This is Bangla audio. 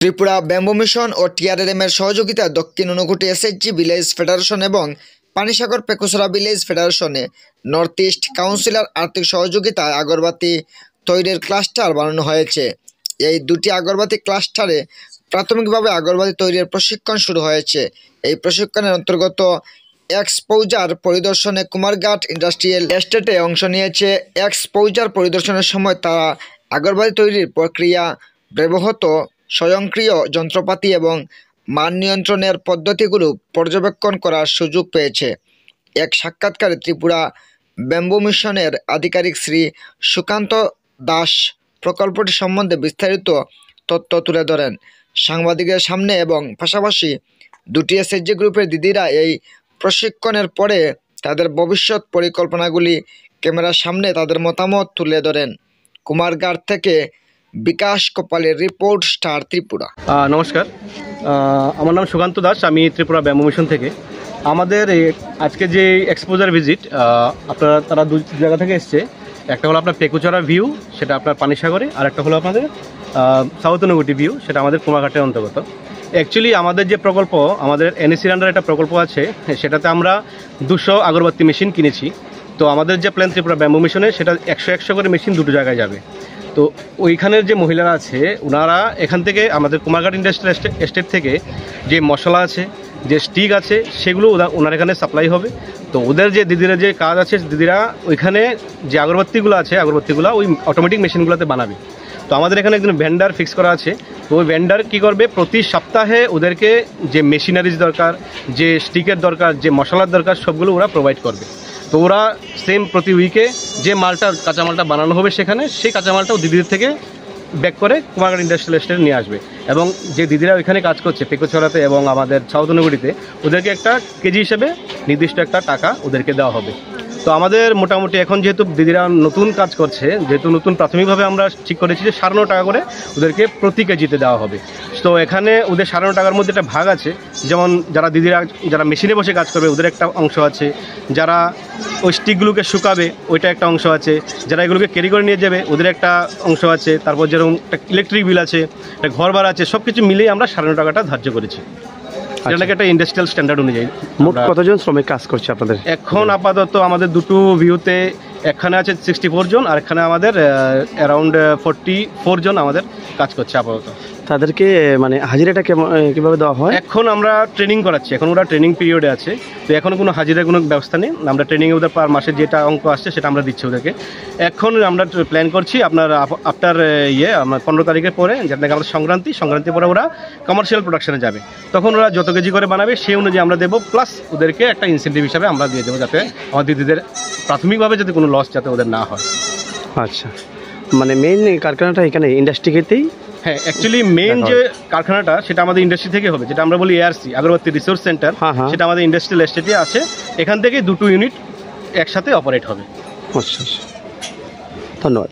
ত্রিপুরা ব্যাম্বু মিশন ও TRRM এর সহযোগিতায় দক্ষিণ ঊনকোটি SHG ভিলেজ ফেডারেশন এবং পানিসাগর পেকুছড়া ভিলেজ ফেডারেশনে নর্থ ইস্ট কাউন্সিলের আর্থিক সহযোগিতায় আগরবাতি তৈরির ক্লাস্টার বানানো হয়েছে। এই দুটি আগরবাতি ক্লাস্টারে প্রাথমিকভাবে আগরবাতি তৈরির প্রশিক্ষণ শুরু হয়েছে। এই প্রশিক্ষণের অন্তর্গত এক্সপোজার পরিদর্শনে কুমারঘাট ইন্ডাস্ট্রিয়াল এস্টেটে অংশ নিয়েছে। এক্সপোজার পরিদর্শনের সময় তারা আগরবাতি তৈরির প্রক্রিয়া, ব্যবহৃত স্বয়ংক্রিয় যন্ত্রপাতি এবং মান নিয়ন্ত্রণের পদ্ধতিগুলো পর্যবেক্ষণ করার সুযোগ পেয়েছে। এক সাক্ষাৎকারে ত্রিপুরা ব্যাম্বু মিশনের আধিকারিক শ্রী সুকান্ত দাস প্রকল্পটি সম্বন্ধে বিস্তারিত তথ্য তুলে ধরেন সাংবাদিকদের সামনে এবং পাশাপাশি দুটি SHG গ্রুপের দিদিরা এই প্রশিক্ষণের পরে তাদের ভবিষ্যৎ পরিকল্পনাগুলি ক্যামেরার সামনে তাদের মতামত তুলে ধরেন। কুমারঘাট থেকে বিকাশ কপালের রিপোর্ট, স্টার ত্রিপুরা। নমস্কার, আমার নাম সুকান্ত দাস, আমি ত্রিপুরা ব্যাম্বু মিশন থেকে। আমাদের আজকে যে এক্সপোজার ভিজিট তারা দু জায়গা থেকে এসছে। একটা হলো আপনার পেকুছড়া ভিউ, সেটা আপনার পানিসাগরে, আর একটা হলো আপনাদের সাউথ ঊনকোটি ভিউ, সেটা আমাদের কুমারঘাটের অন্তর্গত। অ্যাকচুয়ালি আমাদের যে প্রকল্প, আমাদের NEC আন্ডারে একটা প্রকল্প আছে, সেটাতে আমরা 200 আগরবাতি মেশিন কিনেছি। তো আমাদের যে প্ল্যান ত্রিপুরা ব্যাম্বু মিশনে, সেটা 100 করে মেশিন দুটো জায়গায় যাবে। তো ওইখানের যে মহিলারা আছে, ওনারা এখান থেকে আমাদের কুমারঘাট ইন্ডাস্ট্রিয়াল এস্টেট থেকে যে মশলা আছে, যে স্টিক আছে, সেগুলো ওনার এখানে সাপ্লাই হবে। তো ওদের যে দিদিরা যে কাজ আছে, দিদিরা ওইখানে যে আগরবাতিগুলো আছে, আগরবাতিগুলো ওই অটোমেটিক মেশিনগুলোতে বানাবে। তো আমাদের এখানে একজন ভেন্ডার ফিক্স করা আছে। তো ওই ভেন্ডার কী করবে, প্রতি সপ্তাহে ওদেরকে যে মেশিনারিজ দরকার, যে স্টিকের দরকার, যে মশলার দরকার, সবগুলো ওরা প্রোভাইড করবে। তো ওরা সেম প্রতি উইকে যে কাঁচামালটা বানানো হবে সেখানে, সেই কাঁচামালটাও দিদিদের থেকে ব্যাক করে কুমারঘাট ইন্ডাস্ট্রিয়াল এস্টেটে নিয়ে আসবে। এবং যে দিদিরা ওইখানে কাজ করছে পেকুছড়াতে এবং আমাদের সাউথ ঊনকোটিতে, ওদেরকে একটা কেজি হিসেবে নির্দিষ্ট একটা টাকা ওদেরকে দেওয়া হবে। তো আমাদের মোটামুটি এখন যেহেতু দিদিরা নতুন কাজ করছে, যেহেতু নতুন প্রাথমিকভাবে আমরা ঠিক করেছি যে 9.5 টাকা করে ওদেরকে প্রতি কেজিতে দেওয়া হবে। তো এখানে ওদের 9.5 টাকার মধ্যে একটা ভাগ আছে, যেমন যারা মেশিনে বসে কাজ করবে ওদের একটা অংশ আছে, যারা ওই স্টিকগুলোকে শুকাবে ওইটা একটা অংশ আছে, যারা এগুলোকে ক্যারি করে নিয়ে যাবে ওদের একটা অংশ আছে, তারপর যেরকম একটা ইলেকট্রিক বিল আছে, একটা ঘর ভাড়া আছে, সব কিছু মিলিয়ে আমরা 9.5 টাকাটা ধার্য করেছি। এটাকে একটা ইন্ডাস্ট্রিয়াল স্ট্যান্ডার্ড অনুযায়ী। মোট কতজন শ্রমিক কাজ করছে আপনাদের এখন? আপাতত আমাদের দুটো ভিউতে এখানে আছে 64 জন, আর এখানে আমাদের অ্যারাউন্ড 44 জন আমাদের কাজ করছে আপাতত। তাদেরকে মানে হাজিরাটা কিভাবে দেওয়া হয়? এখন আমরা ট্রেনিং করাচ্ছি, এখন ওরা ট্রেনিং পিরিয়ডে আছে। তো এখন কোনো হাজিরার কোনো ব্যবস্থা নেই, আমরা ট্রেনিংয়ে ওদের পার মাসে যেটা অঙ্ক আসছে সেটা আমরা দিচ্ছি ওদেরকে। এখন আমরা প্ল্যান করছি আপনার 15 তারিখের পরে, যাতে আমাদের সংক্রান্তির পরে ওরা কমার্শিয়াল প্রোডাকশনে যাবে, তখন ওরা যত কেজি করে বানাবে সেই অনুযায়ী আমরা দেবো, প্লাস ওদেরকে একটা ইনসেন্টিভ হিসাবে আমরা দিয়ে দেবো, যাতে আমার দিদিদের প্রাথমিকভাবে যাতে কোনো লস যাতে ওদের না হয়। আচ্ছা, মানে মেইন কারখানাটা এখানে ইন্ডাস্ট্রিতেই? হ্যাঁ, অ্যাকচুয়ালি মেইন যে কারখানাটা সেটা আমাদের ইন্ডাস্ট্রি থেকে হবে, যেটা আমরা বলি ARC, আগরবাতি রিসোর্স সেন্টার, সেটা আমাদের ইন্ডাস্ট্রিয়াল এস্টেটে আছে। এখান থেকে দুটো ইউনিট একসাথে অপারেট হবে। আচ্ছা, ধন্যবাদ।